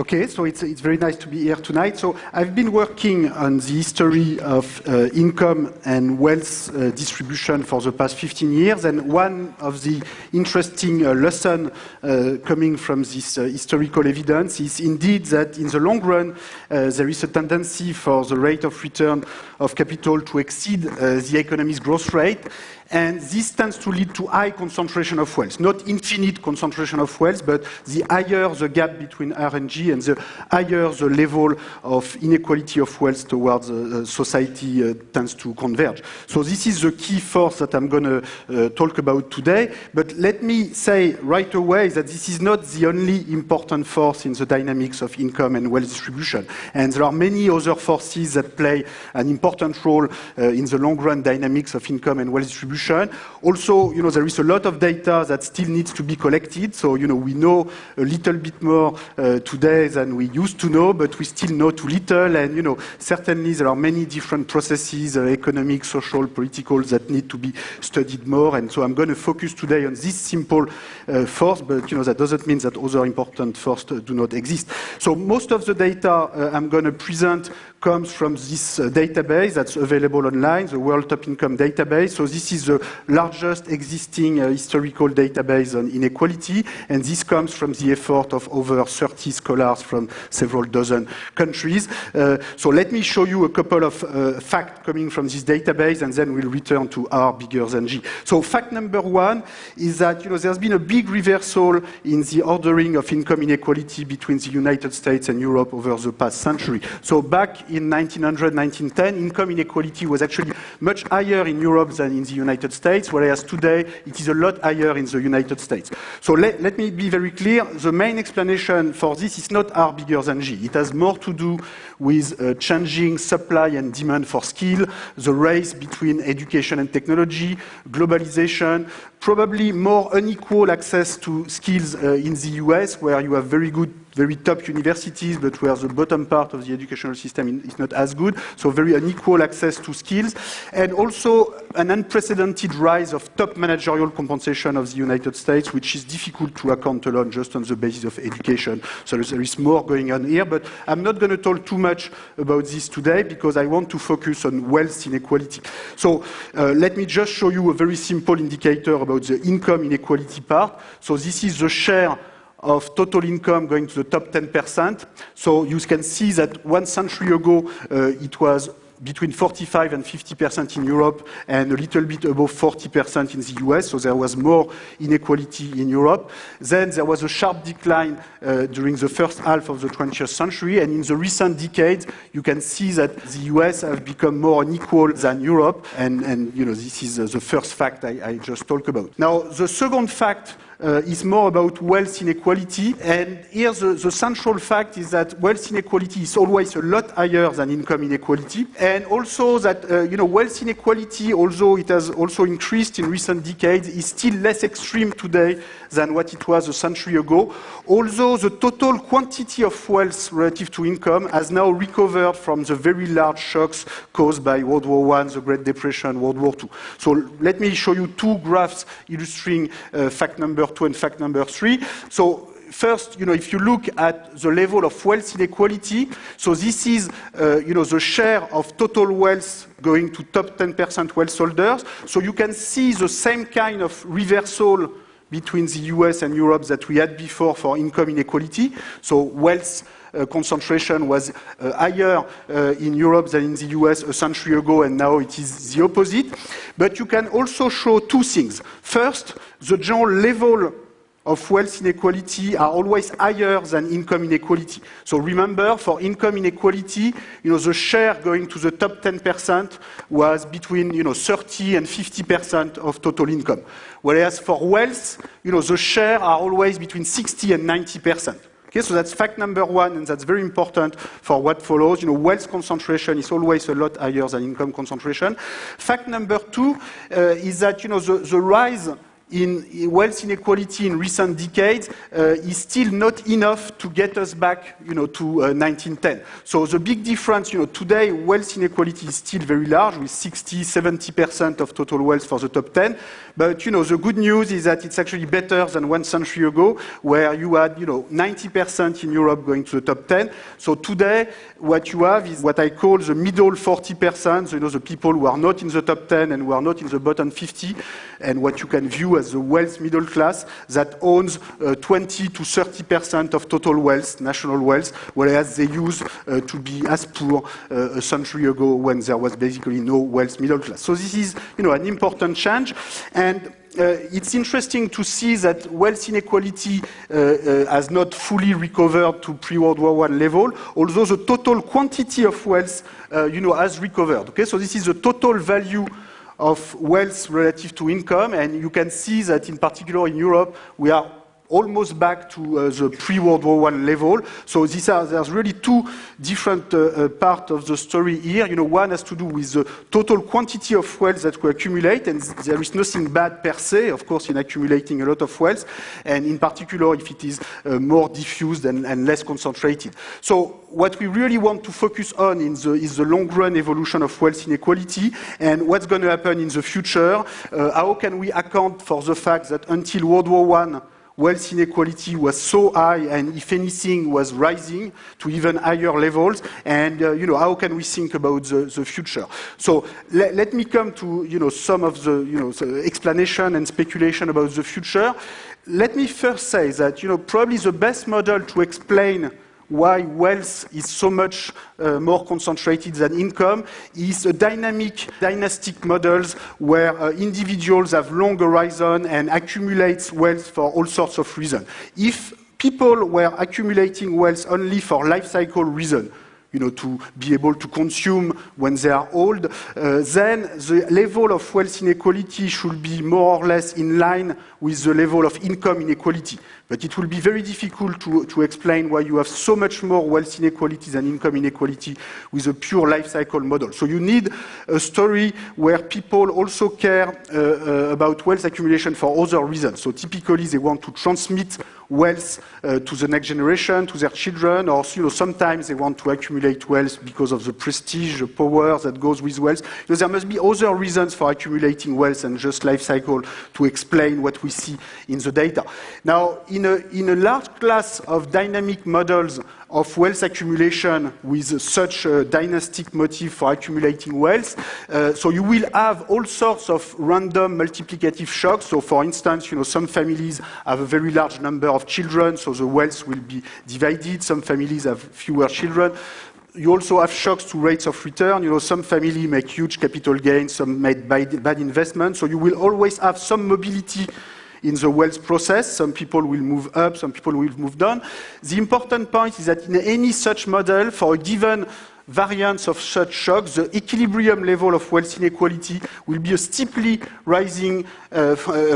Okay, so it's very nice to be here tonight. So I've been working on the history of income and wealth distribution for the past 15 years, and one of the interesting lessons coming from this historical evidence is indeed that in the long run there is a tendency for the rate of return of capital to exceed the economy's growth rate. And this tends to lead to high concentration of wealth, not infinite concentration of wealth, but the higher the gap between R and G and the higher the level of inequality of wealth towards society tends to converge. So this is the key force that I'm going to talk about today. But let me say right away that this is not the only important force in the dynamics of income and wealth distribution. And there are many other forces that play an important role in the long-run dynamics of income and wealth distribution. Also, there is a lot of data that still needs to be collected. So, we know a little bit more today than we used to know, but we still know too little. And, certainly there are many different processes, economic, social, political, that need to be studied more. And so I'm going to focus today on this simple force, but, that doesn't mean that other important forces do not exist. So most of the data I'm going to present comes from this database that's available online, the World Top Income Database. So this is the largest existing historical database on inequality, and this comes from the effort of over 30 scholars from several dozen countries. So let me show you a couple of facts coming from this database, and then we'll return to R bigger than G. So fact number one is that there's been a big reversal in the ordering of income inequality between the United States and Europe over the past century. So back in 1900, 1910, income inequality was actually much higher in Europe than in the United States, whereas today it is a lot higher in the United States. So let me be very clear. The main explanation for this is not R bigger than G. It has more to do with changing supply and demand for skill, the race between education and technology, globalization, probably more unequal access to skills in the US, where you have very top universities, but where the bottom part of the educational system is not as good, so very unequal access to skills, and also an unprecedented rise of top managerial compensation of the United States, which is difficult to account alone just on the basis of education. So there is more going on here, but I'm not going to talk too much about this today because I want to focus on wealth inequality. So let me just show you a very simple indicator about the income inequality part. So this is the share of total income going to the top 10%. So you can see that 1 century ago, it was between 45 and 50% in Europe and a little bit above 40% in the US, so there was more inequality in Europe. Then there was a sharp decline during the first half of the 20th century, and in the recent decades, you can see that the US have become more unequal than Europe, and this is the first fact I just talked about. Now, the second fact is more about wealth inequality, and here the central fact is that wealth inequality is always a lot higher than income inequality, and also that wealth inequality, although it has also increased in recent decades, is still less extreme today than what it was a century ago, although the total quantity of wealth relative to income has now recovered from the very large shocks caused by World War I, the Great Depression, World War II. So let me show you two graphs illustrating fact number 2 and fact number 3. So first, if you look at the level of wealth inequality, so this is, the share of total wealth going to top 10% wealth holders. So you can see the same kind of reversal between the US and Europe that we had before for income inequality. So wealth concentration was higher in Europe than in the US a century ago, and now it is the opposite. But you can also show two things. First, the general level of wealth inequality are always higher than income inequality. So remember, for income inequality, the share going to the top 10% was between 30 and 50% of total income. Whereas for wealth, the share are always between 60 and 90%. Okay, so that's fact number one, and that's very important for what follows. Wealth concentration is always a lot higher than income concentration. Fact number two is that the rise in wealth inequality in recent decades is still not enough to get us back, to 1910. So the big difference, today wealth inequality is still very large, with 60-70% of total wealth for the top 10. But the good news is that it's actually better than 1 century ago, where you had 90% in Europe going to the top 10. So today, what you have is what I call the middle 40%, the people who are not in the top 10 and who are not in the bottom 50, and what you can view as the wealth middle class that owns 20-30% of total wealth, national wealth, whereas they used to be as poor a century ago when there was basically no wealth middle class. So this is, an important change. And it's interesting to see that wealth inequality has not fully recovered to pre-World War I level, although the total quantity of wealth, has recovered. Okay, so this is the total value of wealth relative to income, and you can see that in particular in Europe, we are almost back to the pre-World War I level. So there's really two different parts of the story here. One has to do with the total quantity of wealth that we accumulate, and there is nothing bad per se, of course, in accumulating a lot of wealth, and in particular if it is more diffused and less concentrated. So what we really want to focus on is the long-run evolution of wealth inequality and what's going to happen in the future. How can we account for the fact that until World War I, wealth inequality was so high and, if anything, was rising to even higher levels. And, how can we think about the future? So let me come to, some of the, explanation and speculation about the future. Let me first say that, probably the best model to explain why wealth is so much more concentrated than income is a dynastic models where individuals have long horizon and accumulate wealth for all sorts of reasons. If people were accumulating wealth only for life cycle reasons, to be able to consume when they are old, then the level of wealth inequality should be more or less in line with the level of income inequality. But it will be very difficult to explain why you have so much more wealth inequality than income inequality with a pure life cycle model. So you need a story where people also care about wealth accumulation for other reasons. So typically they want to transmit wealth to the next generation, to their children, or sometimes they want to accumulate wealth because of the prestige, the power that goes with wealth. There must be other reasons for accumulating wealth than just life cycle to explain what we see in the data. Now, in a large class of dynamic models of wealth accumulation with such a dynastic motive for accumulating wealth, so you will have all sorts of random multiplicative shocks. So for instance, some families have a very large number of children, so the wealth will be divided. Some families have fewer children. You also have shocks to rates of return. Some families make huge capital gains, some made bad investments. So you will always have some mobility in the wealth process. Some people will move up, some people will move down. The important point is that in any such model, for a given variance of such shocks, the equilibrium level of wealth inequality will be a steeply rising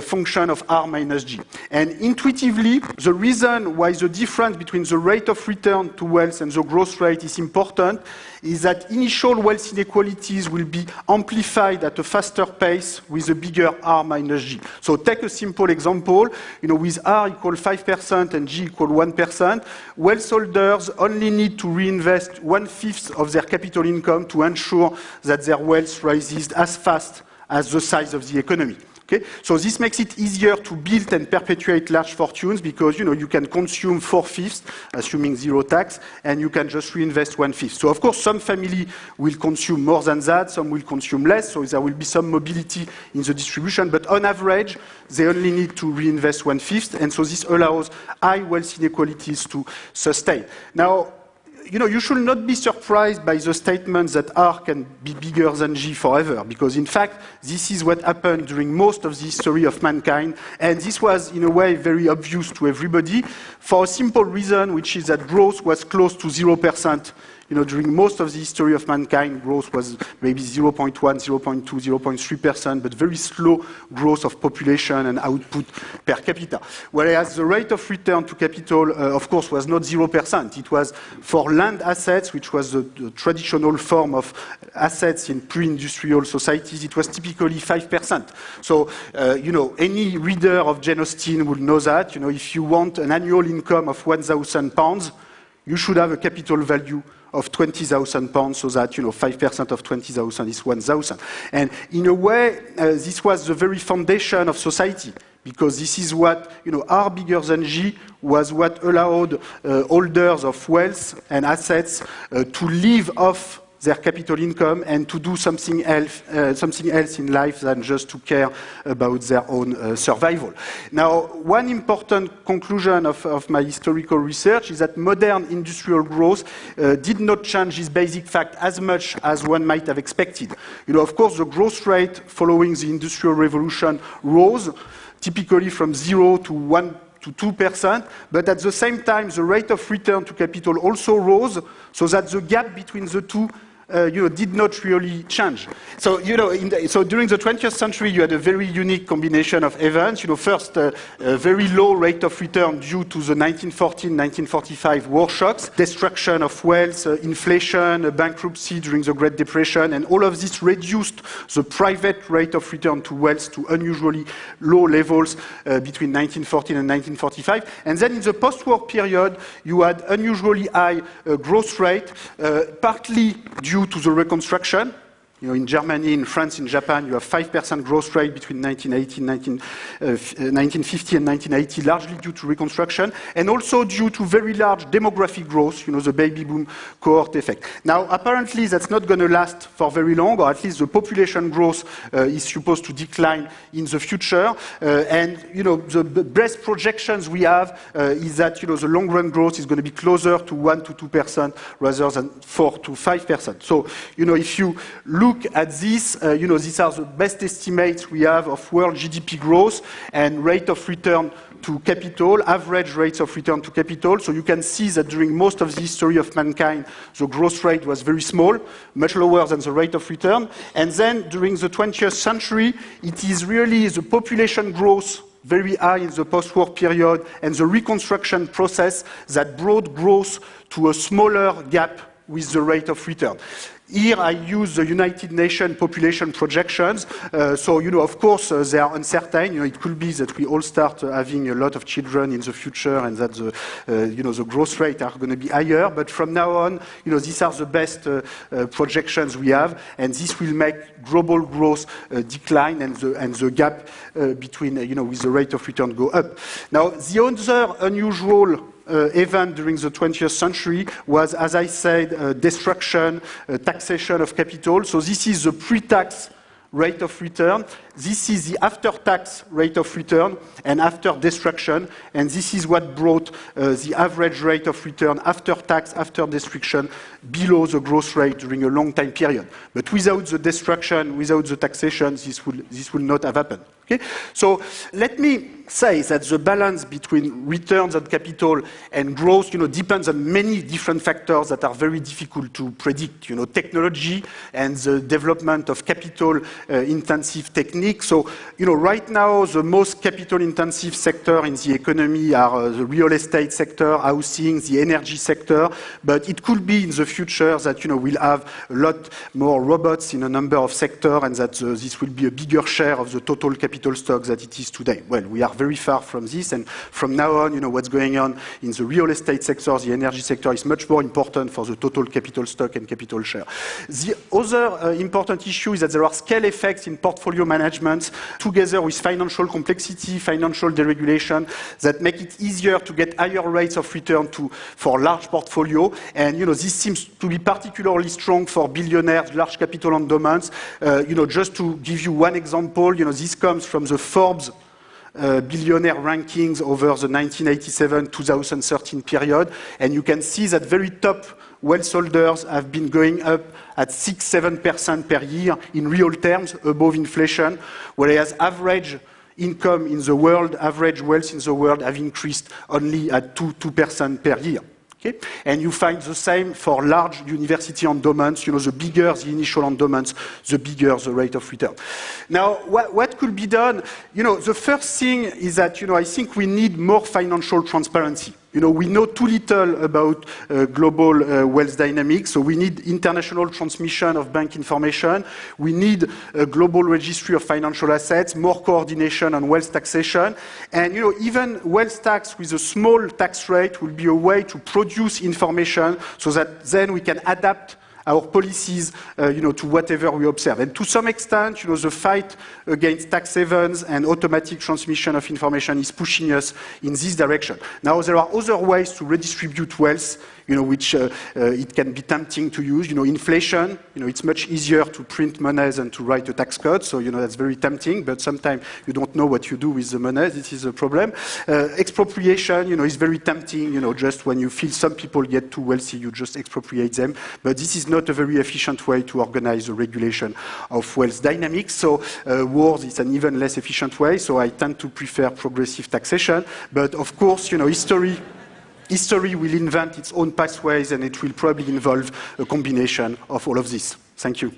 function of R minus G. And intuitively, the reason why the difference between the rate of return to wealth and the growth rate is important is that initial wealth inequalities will be amplified at a faster pace with a bigger R minus G. So take a simple example, with R equal 5% and G equal 1%, wealth holders only need to reinvest 1/5 of their capital income to ensure that their wealth rises as fast as the size of the economy. Okay? So this makes it easier to build and perpetuate large fortunes because, you can consume 4/5, assuming zero tax, and you can just reinvest 1/5. So of course, some family will consume more than that, some will consume less, so there will be some mobility in the distribution, but on average, they only need to reinvest 1/5, and so this allows high wealth inequalities to sustain. Now, you should not be surprised by the statement that R can be bigger than G forever, because in fact, this is what happened during most of the history of mankind, and this was, in a way, very obvious to everybody, for a simple reason, which is that growth was close to 0%. During most of the history of mankind, growth was maybe 0.1, 0.2, 0.3%, but very slow growth of population and output per capita. Whereas the rate of return to capital, of course, was not 0%. It was for land assets, which was the traditional form of assets in pre-industrial societies, it was typically 5%. So, any reader of Jane Austen will know that, if you want an annual income of £1,000, you should have a capital value of £20,000, so that 5% of 20,000 is 1,000. And in a way, this was the very foundation of society, because this is what R bigger than G was what allowed holders of wealth and assets to live off their capital income and to do something else in life than just to care about their own survival. Now, one important conclusion of my historical research is that modern industrial growth did not change this basic fact as much as one might have expected. Of course, the growth rate following the Industrial Revolution rose, typically from 0 to 1 to 2%, but at the same time, the rate of return to capital also rose, so that the gap between the two did not really change. So, so during the 20th century, you had a very unique combination of events. First, a very low rate of return due to the 1914-1945 war shocks, destruction of wealth, inflation, bankruptcy during the Great Depression, and all of this reduced the private rate of return to wealth to unusually low levels between 1914 and 1945. And then in the post-war period, you had unusually high growth rate, partly due to the reconstruction. In Germany, in France, in Japan, you have 5% growth rate between 1950 and 1980, largely due to reconstruction, and also due to very large demographic growth, the baby boom cohort effect. Now, apparently, that's not going to last for very long, or at least the population growth is supposed to decline in the future. And, the best projections we have is that, the long-run growth is going to be closer to 1 to 2% rather than 4 to 5%. So, if you look at this, these are the best estimates we have of world GDP growth and rate of return to capital, average rates of return to capital. So you can see that during most of the history of mankind, the growth rate was very small, much lower than the rate of return. And then during the 20th century, it is really the population growth very high in the post-war period and the reconstruction process that brought growth to a smaller gap with the rate of return. Here I use the United Nations population projections. So, of course, they are uncertain. It could be that we all start having a lot of children in the future and that the growth rate are going to be higher. But from now on, these are the best projections we have, and this will make global growth decline and the gap between, with the rate of return go up. Now, the other unusual event during the 20th century was, as I said, destruction, taxation of capital. So this is the pre-tax rate of return. This is the after-tax rate of return and after destruction, and this is what brought the average rate of return after tax, after destruction, below the growth rate during a long time period. But without the destruction, without the taxation, this will not have happened. Okay? So let me say that the balance between returns on capital and growth, depends on many different factors that are very difficult to predict. Technology and the development of capital-intensive techniques. So, right now, the most capital-intensive sector in the economy are the real estate sector, housing, the energy sector. But it could be in the future that, we'll have a lot more robots in a number of sectors, and that this will be a bigger share of the total capital stock that it is today. Well, we are very far from this, and from now on, what's going on in the real estate sector, the energy sector is much more important for the total capital stock and capital share. The other important issue is that there are scale effects in portfolio management together with financial complexity, financial deregulation, that make it easier to get higher rates of return for large portfolio. And, this seems to be particularly strong for billionaires, large capital endowments. Just to give you one example, this comes from the Forbes billionaire rankings over the 1987-2013 period, and you can see that very top wealth holders have been going up at 6-7% per year in real terms, above inflation, whereas average income in the world, average wealth in the world have increased only at 2% per year. Okay? And you find the same for large university endowments. The bigger the initial endowments, the bigger the rate of return. Now, what could be done? The first thing is that, I think we need more financial transparency. You know, we know too little about global wealth dynamics, so we need international transmission of bank information. We need a global registry of financial assets, more coordination on wealth taxation. And, you know, even wealth tax with a small tax rate will be a way to produce information so that then we can adapt our policies, you know, to whatever we observe. And to some extent, you know, the fight against tax havens and automatic transmission of information is pushing us in this direction. Now, there are other ways to redistribute wealth, you know, which it can be tempting to use. You know, inflation, you know, it's much easier to print money than to write a tax code, so, you know, that's very tempting, but sometimes you don't know what you do with the money. This is a problem. Expropriation, you know, is very tempting, you know, just when you feel some people get too wealthy, you just expropriate them, but this is not a very efficient way to organize the regulation of wealth dynamics. So wars is an even less efficient way, so I tend to prefer progressive taxation. But of course, you know, history will invent its own pathways, and it will probably involve a combination of all of this. Thank you.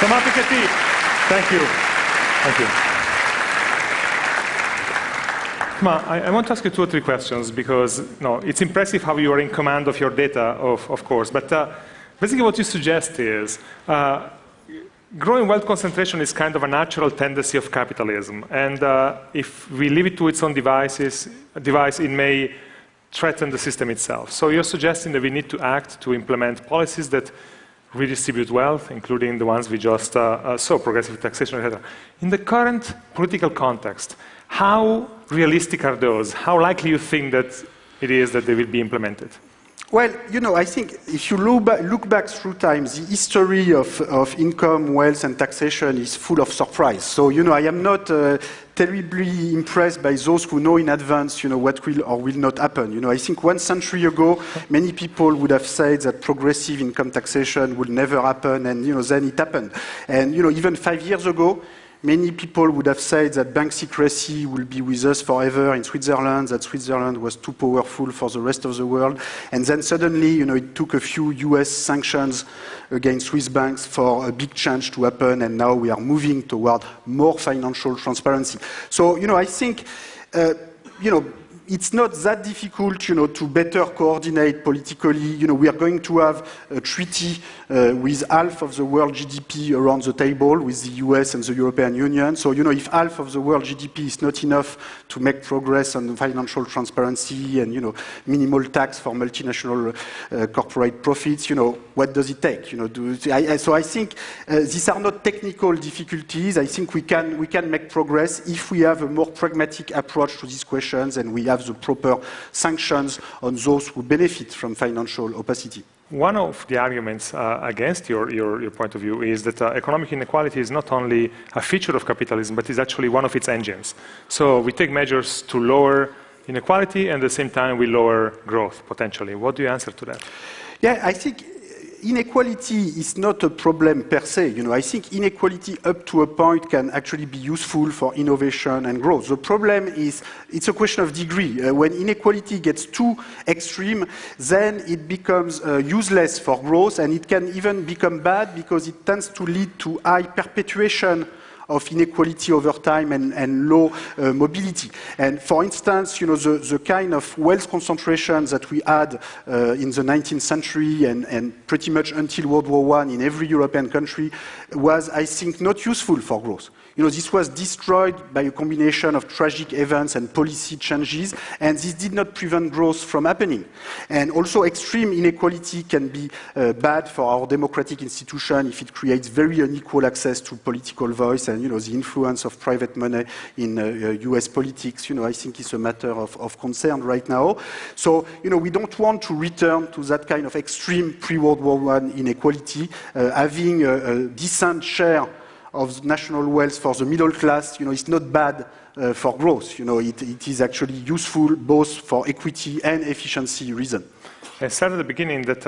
Thomas Piketty, thank you. Thank you. I want to ask you 2 or 3 questions because it's impressive how you are in command of your data, of course. But basically what you suggest is growing wealth concentration is kind of a natural tendency of capitalism. And if we leave it to its own device, it may threaten the system itself. So you're suggesting that we need to act to implement policies that redistribute wealth, including the ones we just saw, progressive taxation, etc. In the current political context, how realistic are those? How likely you think that it is that they will be implemented? Well, you know, I think if you look back through time, the history of income, wealth, and taxation is full of surprise. So, you know, I am not terribly impressed by those who know in advance, you know, what will or will not happen. You know, I think 1 century ago, many people would have said that progressive income taxation would never happen, and, you know, then it happened. And, you know, even 5 years ago, many people would have said that bank secrecy will be with us forever in Switzerland, that Switzerland was too powerful for the rest of the world. And then suddenly, you know, it took a few US sanctions against Swiss banks for a big change to happen, and now we are moving toward more financial transparency. So, you know, I think, you know, it's not that difficult, you know, to better coordinate politically. You know, we are going to have a treaty with half of the world GDP around the table with the US and the European Union. So, you know, if half of the world GDP is not enough to make progress on financial transparency and, you know, minimal tax for multinational corporate profits, you know, what does it take? You know, so I think these are not technical difficulties. I think we can make progress if we have a more pragmatic approach to these questions and we have the proper sanctions on those who benefit from financial opacity. One of the arguments against your point of view is that economic inequality is not only a feature of capitalism, but is actually one of its engines. So we take measures to lower inequality, and at the same time we lower growth, potentially. What do you answer to that? Yeah, I think inequality is not a problem per se. You know, I think inequality up to a point can actually be useful for innovation and growth. The problem is it's a question of degree. When inequality gets too extreme, then it becomes useless for growth, and it can even become bad because it tends to lead to high perpetuation of inequality over time and low mobility. And for instance, you know, the kind of wealth concentration that we had in the 19th century and pretty much until World War I in every European country was, I think, not useful for growth. You know, this was destroyed by a combination of tragic events and policy changes, and this did not prevent growth from happening. And also extreme inequality can be bad for our democratic institution if it creates very unequal access to political voice, and, you know, the influence of private money in US politics, you know, I think is a matter of concern right now. So, you know, we don't want to return to that kind of extreme pre-World War I inequality. Having a decent share of national wealth for the middle class, you know, it's not bad for growth. You know, it is actually useful both for equity and efficiency reasons. I said at the beginning that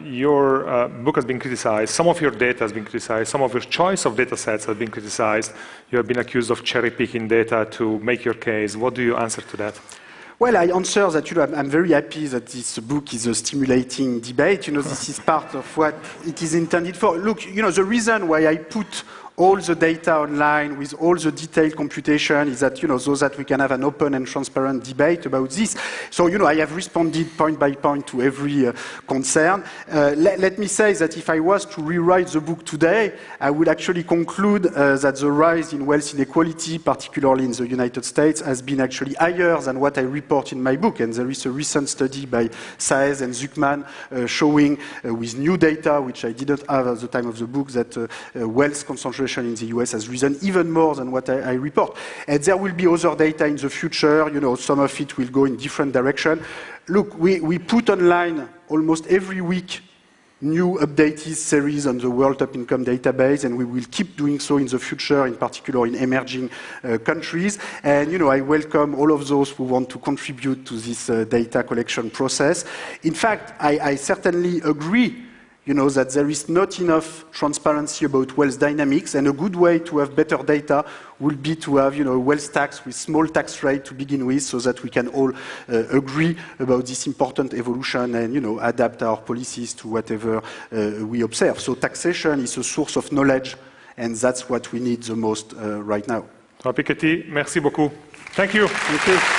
your book has been criticized, some of your data has been criticized, some of your choice of data sets has been criticized. You have been accused of cherry-picking data to make your case. What do you answer to that? Well, I answer that, you know, I'm very happy that this book is a stimulating debate. You know, this is part of what it is intended for. Look, you know, the reason why I put all the data online with all the detailed computation is that, so that we can have an open and transparent debate about this. So, I have responded point by point to every concern. Let me say that if I was to rewrite the book today, I would actually conclude that the rise in wealth inequality, particularly in the United States, has been actually higher than what I report in my book. And there is a recent study by Saez and Zuckman showing with new data, which I didn't have at the time of the book, that wealth concentration in the US has risen even more than what I report. And there will be other data in the future, some of it will go in different direction. Look, we put online almost every week new updated series on the World Top Income Database, and we will keep doing so in the future, in particular in emerging countries. And, I welcome all of those who want to contribute to this data collection process. In fact, I certainly agree that there is not enough transparency about wealth dynamics, and a good way to have better data would be to have, wealth tax with small tax rate to begin with, so that we can all agree about this important evolution and, adapt our policies to whatever we observe. So taxation is a source of knowledge, and that's what we need the most right now. Piketty, merci beaucoup. Thank you. Thank you.